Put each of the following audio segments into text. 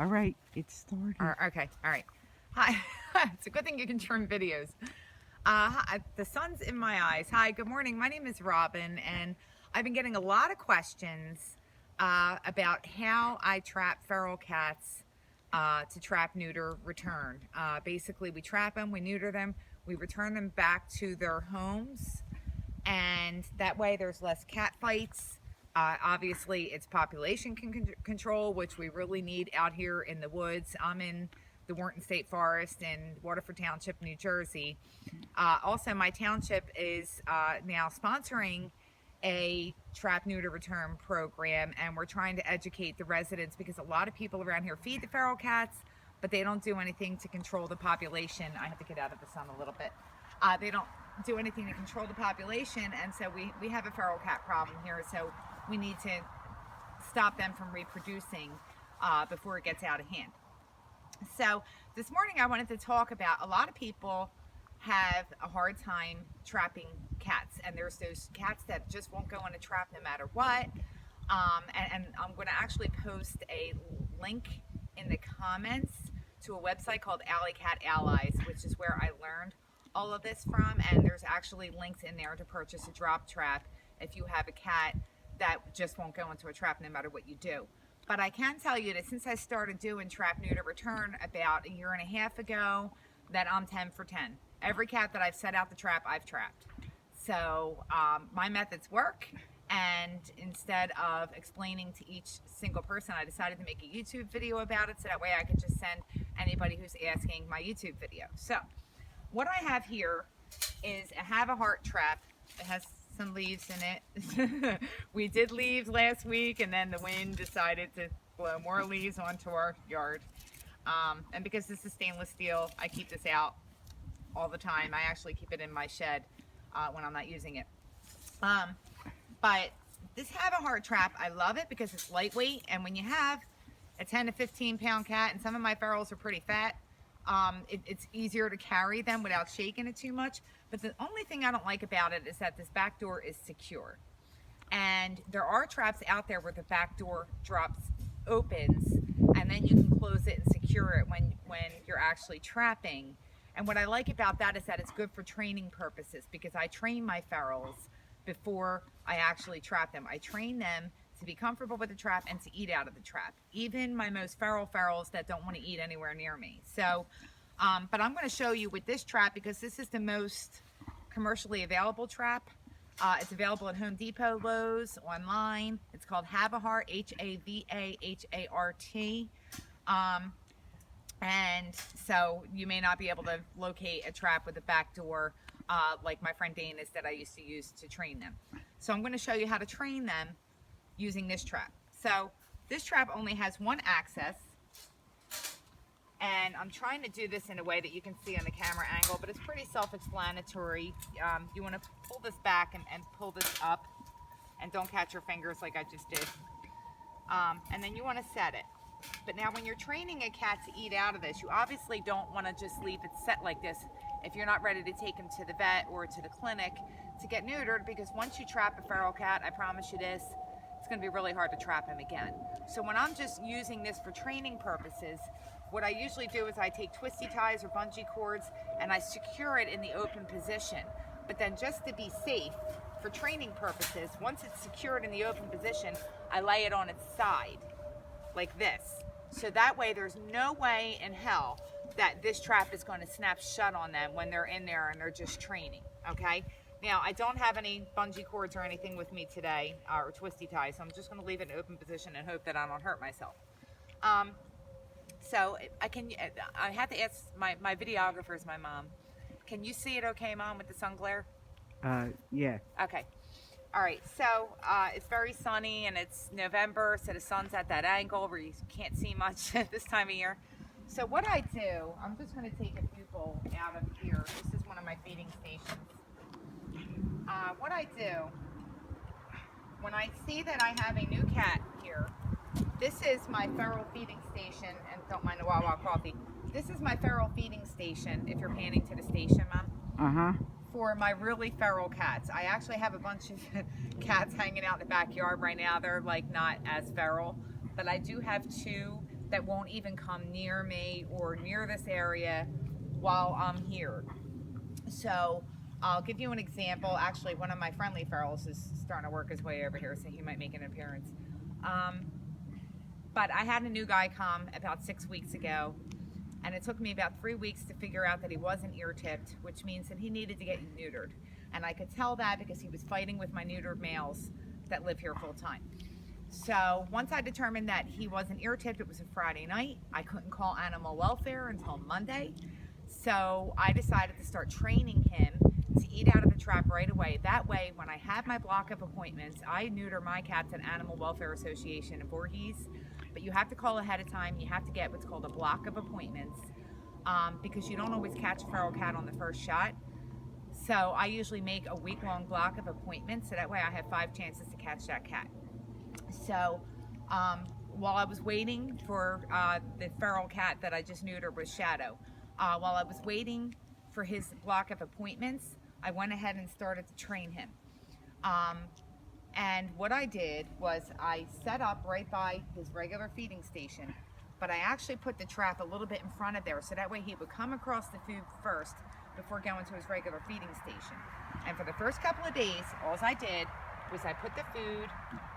All right, it's starting. Okay, all right. Hi. It's a good thing you can turn videos. Hi, the sun's in my eyes. Hi, good morning. My name is Robin, and I've been getting a lot of questions about how I trap feral cats to trap, neuter, return. Basically, we trap them, we neuter them, we return them back to their homes, and that way there's less cat fights. Obviously, it's population control, which we really need out here in the woods. I'm in the Warrenton State Forest in Waterford Township, New Jersey. Also, my township is now sponsoring a trap, neuter, return program, and we're trying to educate the residents because a lot of people around here feed the feral cats, but they don't do anything to control the population. I have to get out of the sun a little bit. They don't do anything to control the population, and so we have a feral cat problem here, so we need to stop them from reproducing before it gets out of hand. So this morning I wanted to talk about, a lot of people have a hard time trapping cats, and there's those cats that just won't go in a trap no matter what. And I'm going to actually post a link in the comments to a website called Alley Cat Allies, which is where I learned all of this from, and there's actually links in there to purchase a drop trap if you have a cat that just won't go into a trap no matter what you do. But I can tell you that since I started doing trap, neuter, return about a year and a half ago, that I'm 10 for 10. Every cat that I've set out the trap, I've trapped. So my methods work, and instead of explaining to each single person, I decided to make a YouTube video about it, so that way I could just send anybody who's asking my YouTube video. So what I have here is a Havahart trap. It has some leaves in it. We did leaves last week, and then the wind decided to blow more leaves onto our yard. And because this is stainless steel, I keep this out all the time. I actually keep it in my shed when I'm not using it. But this Havahart trap, I love it because it's lightweight, and when you have a 10 to 15 pound cat, and some of my ferals are pretty fat, it's easier to carry them without shaking it too much. But the only thing I don't like about it is that this back door is secure. And there are traps out there where the back door opens, and then you can close it and secure it when you're actually trapping. And what I like about that is that it's good for training purposes, because I train my ferals before I actually trap them. I train them to be comfortable with the trap and to eat out of the trap. Even my most feral ferals that don't want to eat anywhere near me. So, but I'm going to show you with this trap, because this is the most commercially available trap. It's available at Home Depot, Lowe's, online. It's called Havahart, Havahart. And so you may not be able to locate a trap with a back door like my friend Dana's that I used to use to train them. So I'm going to show you how to train them using this trap. So this trap only has one access, and I'm trying to do this in a way that you can see on the camera angle, but it's pretty self-explanatory. You want to pull this back and pull this up, and don't catch your fingers like I just did. And then you want to set it. But now when you're training a cat to eat out of this, you obviously don't want to just leave it set like this if you're not ready to take him to the vet or to the clinic to get neutered, because once you trap a feral cat, I promise you this, it's going to be really hard to trap him again. So when I'm just using this for training purposes, what I usually do is I take twisty ties or bungee cords and I secure it in the open position. But then, just to be safe for training purposes, once it's secured in the open position, I lay it on its side like this. So that way there's no way in hell that this trap is going to snap shut on them when they're in there and they're just training. Okay, now I don't have any bungee cords or anything with me today, or twisty ties, so I'm just going to leave it in open position and hope that I don't hurt myself. So I have to ask my videographer is my mom. Can you see it okay, Mom, with the sun glare? Yeah. Okay. All right, so it's very sunny, and it's November, so the sun's at that angle where you can't see much at this time of year. So what I do, I'm just going to take a few bowls out of here. This is one of my feeding stations. What I do, when I see that I have a new cat here, this is my feral feeding station, and don't mind the Wawa coffee. This is my feral feeding station, if you're panning to the station, Mom. For my really feral cats. I actually have a bunch of cats hanging out in the backyard right now. They're like not as feral, but I do have two that won't even come near me or near this area while I'm here. So I'll give you an example. Actually, one of my friendly ferals is starting to work his way over here, so he might make an appearance. But I had a new guy come about 6 weeks ago, and it took me about 3 weeks to figure out that he wasn't ear tipped, which means that he needed to get neutered. And I could tell that because he was fighting with my neutered males that live here full time. So once I determined that he wasn't ear tipped, it was a Friday night. I couldn't call animal welfare until Monday. So I decided to start training him to eat out of the trap right away. That way, when I have my block of appointments, I neuter my cats at Animal Welfare Association in Voorhees. But you have to call ahead of time. You have to get what's called a block of appointments because you don't always catch a feral cat on the first shot. So I usually make a week-long block of appointments, so that way I have 5 chances to catch that cat. So while I was waiting for the feral cat that I just neutered with Shadow, while I was waiting for his block of appointments, I went ahead and started to train him. And what I did was I set up right by his regular feeding station, but I actually put the trap a little bit in front of there, so that way he would come across the food first before going to his regular feeding station. And for the first couple of days, all I did was I put the food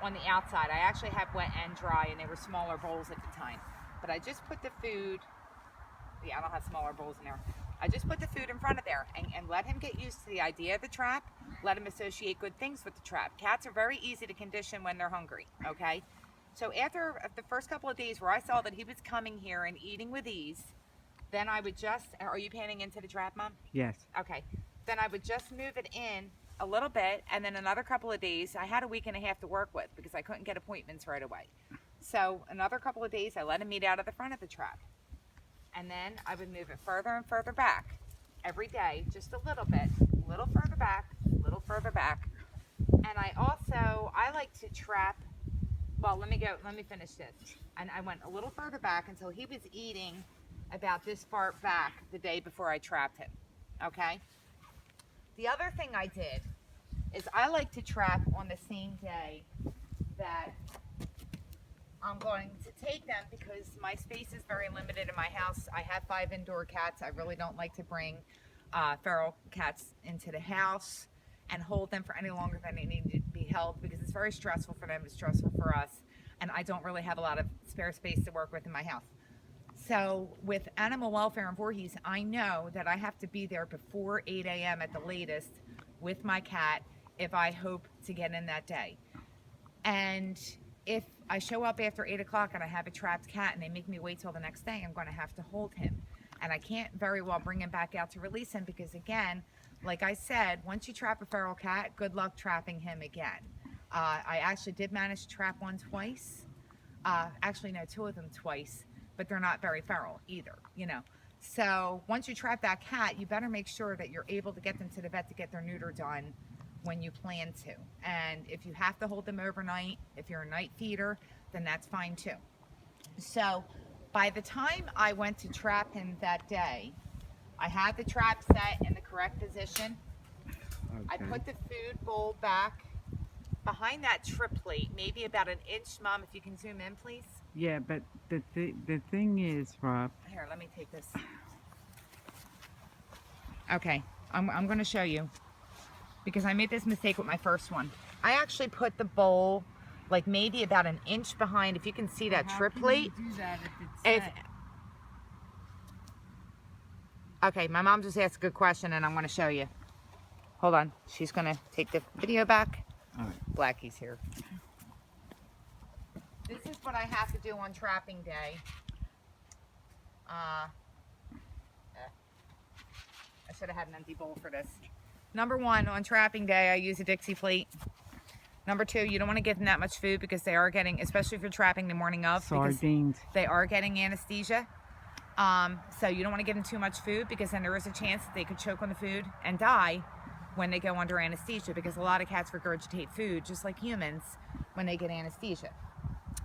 on the outside. I actually have wet and dry, and they were smaller bowls at the time. But I just put the food, I don't have smaller bowls in there. I just put the food in front of there and let him get used to the idea of the trap, let him associate good things with the trap. Cats are very easy to condition when they're hungry, okay? So after the first couple of days where I saw that he was coming here and eating with ease, then I would just, are you panning into the trap, Mom? Yes. Okay. Then I would just move it in a little bit, and then another couple of days, I had a week and a half to work with because I couldn't get appointments right away. So another couple of days, I let him eat out of the front of the trap. And then I would move it further and further back every day, just a little bit, a little further back, a little further back. And I like to trap, well, let me finish this. And I went a little further back until he was eating about this far back the day before I trapped him, okay? The other thing I did is I like to trap on the same day that I'm going to take them because my space is very limited in my house. I have 5 indoor cats. I really don't like to bring feral cats into the house and hold them for any longer than they need to be held because it's very stressful for them, it's stressful for us, and I don't really have a lot of spare space to work with in my house. So with animal welfare in Voorhees, I know that I have to be there before 8 a.m. at the latest with my cat if I hope to get in that day. And if I show up after 8 o'clock and I have a trapped cat and they make me wait till the next day, I'm going to have to hold him. And I can't very well bring him back out to release him because, again, like I said, once you trap a feral cat, good luck trapping him again. I actually did manage to trap one twice. Actually, no, 2 of them twice. But they're not very feral either, you know. So once you trap that cat, you better make sure that you're able to get them to the vet to get their neuter done when you plan to. And if you have to hold them overnight, if you're a night feeder, then that's fine too. So by the time I went to trap him that day, I had the trap set in the correct position. Okay. I put the food bowl back behind that trip plate, maybe about 1 inch. Mom, if you can zoom in, please. Yeah, but the thing is, Rob. Here, let me take this. Okay, I'm going to show you because I made this mistake with my first one. I actually put the bowl like maybe about 1 inch behind. If you can see that trip plate. How can you do that if it's set? Okay, my mom just asked a good question and I'm going to show you. Hold on. She's going to take the video back. All right. Blackie's here. This is what I have to do on trapping day. I should have had an empty bowl for this. Number 1, on trapping day, I use a Dixie plate. Number 2, you don't want to give them that much food because they are getting, especially if you're trapping the morning of, Sardines. They are getting anesthesia. So you don't want to give them too much food because then there is a chance that they could choke on the food and die when they go under anesthesia because a lot of cats regurgitate food just like humans when they get anesthesia.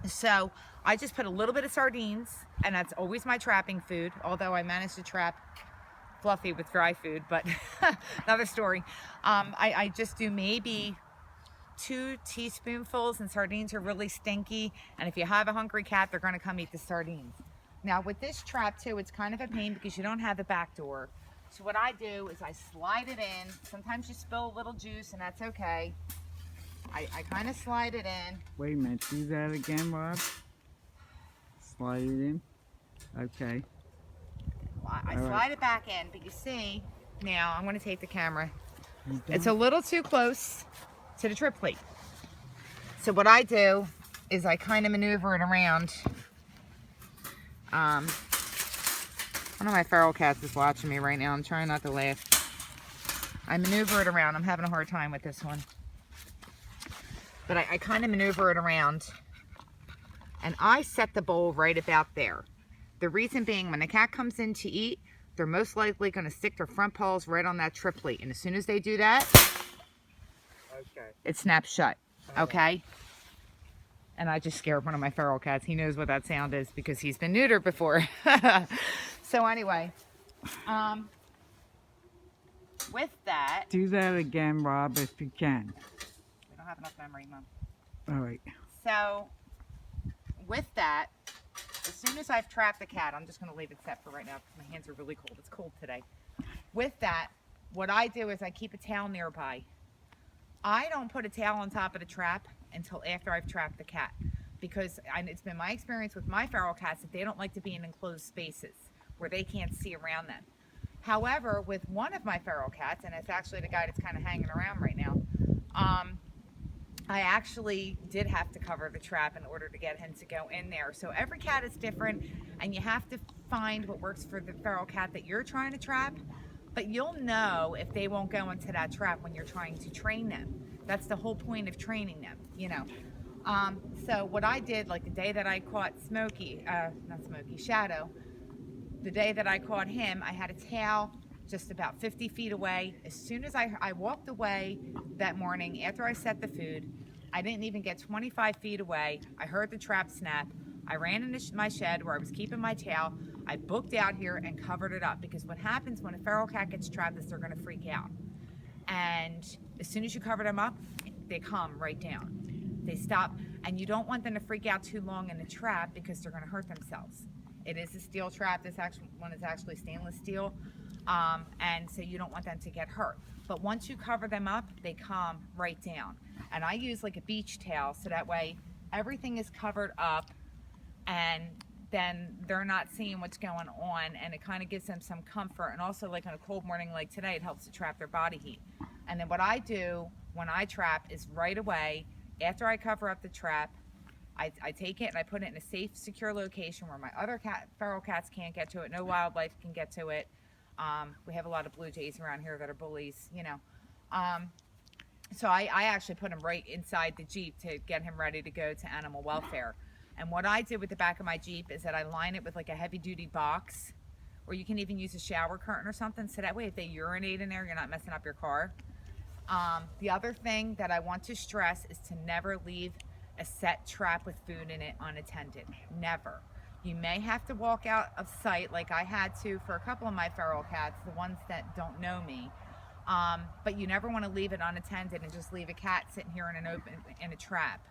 So I just put a little bit of sardines, and that's always my trapping food, although I managed to trap Fluffy with dry food, but another story. I just do maybe 2 teaspoonfuls, and sardines are really stinky. And if you have a hungry cat, they're going to come eat the sardines. Now with this trap too, it's kind of a pain because you don't have the back door. So what I do is I slide it in. Sometimes you spill a little juice, and that's okay. I kind of slide it in. Wait a minute, do that again, Rob. Slide it in. Okay. I slide it back in, but you see, now I'm going to take the camera. You It's done? a little too close to the trip plate. So what I do is I kind of maneuver it around. One of my feral cats is watching me right now. I'm trying not to laugh. I maneuver it around. I'm having a hard time with this one. But I kind of maneuver it around. And I set the bowl right about there. The reason being, when the cat comes in to eat, they're most likely going to stick their front paws right on that trip plate. And as soon as they do that, it snaps shut. Okay? And I just scared one of my feral cats. He knows what that sound is because he's been neutered before. So anyway, with that, Do that again, Rob, if you can. I don't have enough memory, Mom. All right. So with that, as soon as I've trapped the cat, I'm just going to leave it set for right now because my hands are really cold. It's cold today. With that, what I do is I keep a towel nearby. I don't put a towel on top of the trap until after I've trapped the cat, because it's been my experience with my feral cats that they don't like to be in enclosed spaces where they can't see around them. However, with one of my feral cats, and it's actually the guy that's kind of hanging around right now, I actually did have to cover the trap in order to get him to go in there. So every cat is different, and you have to find what works for the feral cat that you're trying to trap. But you'll know if they won't go into that trap when you're trying to train them. That's the whole point of training them, you know. So what I did, like the day that I caught Shadow, the day that I caught him, I had a towel just about 50 feet away. As soon as I walked away that morning after I set the food, I didn't even get 25 feet away. I heard the trap snap. I ran into my shed where I was keeping my towel. I booked out here and covered it up, because what happens when a feral cat gets trapped is they're going to freak out. And as soon as you cover them up, they calm right down. They stop, and you don't want them to freak out too long in the trap because they're going to hurt themselves. It is a steel trap. This one is actually stainless steel, and so you don't want them to get hurt. But once you cover them up, they calm right down. And I use like a beach towel, so that way everything is covered up, and then they're not seeing what's going on, and it kind of gives them some comfort. And also, like on a cold morning like today, it helps to trap their body heat. And then what I do when I trap is right away, after I cover up the trap, I take it and I put it in a safe, secure location where my other feral cats can't get to it. No wildlife can get to it. We have a lot of blue jays around here that are bullies, you know. So I actually put him right inside the Jeep to get him ready to go to animal welfare. And what I did with the back of my Jeep is that I line it with like a heavy duty box, or you can even use a shower curtain or something, so that way if they urinate in there, you're not messing up your car. The other thing that I want to stress is to never leave a set trap with food in it unattended. Never. You may have to walk out of sight, like I had to for a couple of my feral cats, the ones that don't know me. But you never want to leave it unattended and just leave a cat sitting here in a trap,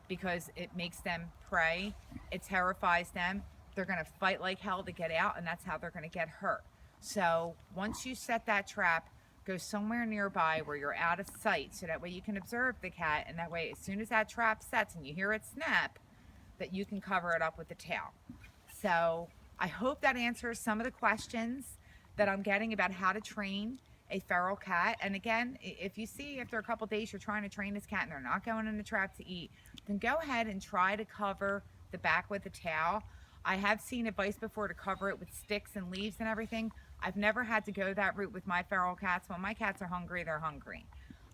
because it makes them prey. It terrifies them. They're going to fight like hell to get out, and that's how they're going to get hurt. So once you set that trap, go somewhere nearby where you're out of sight, so that way you can observe the cat, and that way as soon as that trap sets and you hear it snap, that you can cover it up with a towel. So I hope that answers some of the questions that I'm getting about how to train a feral cat. And again, if you see after a couple days you're trying to train this cat and they're not going in the trap to eat, then go ahead and try to cover the back with a towel. I have seen advice before to cover it with sticks and leaves and everything. I've never had to go that route with my feral cats. When my cats are hungry, they're hungry.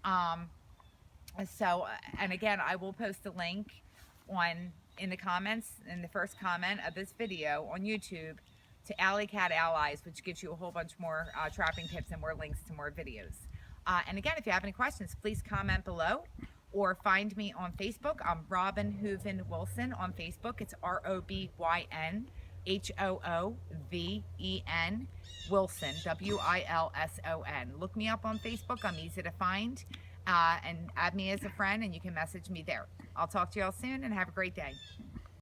And again, I will post a link in the comments, in the first comment of this video on YouTube, to Alley Cat Allies, which gives you a whole bunch more trapping tips and more links to more videos. And again, if you have any questions, please comment below, or find me on Facebook. I'm Robin Hooven Wilson on Facebook. It's ROBYN HOOVEN Wilson, WILSON. Look me up on Facebook. I'm easy to find. and add me as a friend, and you can message me there. I'll talk to y'all soon, and have a great day.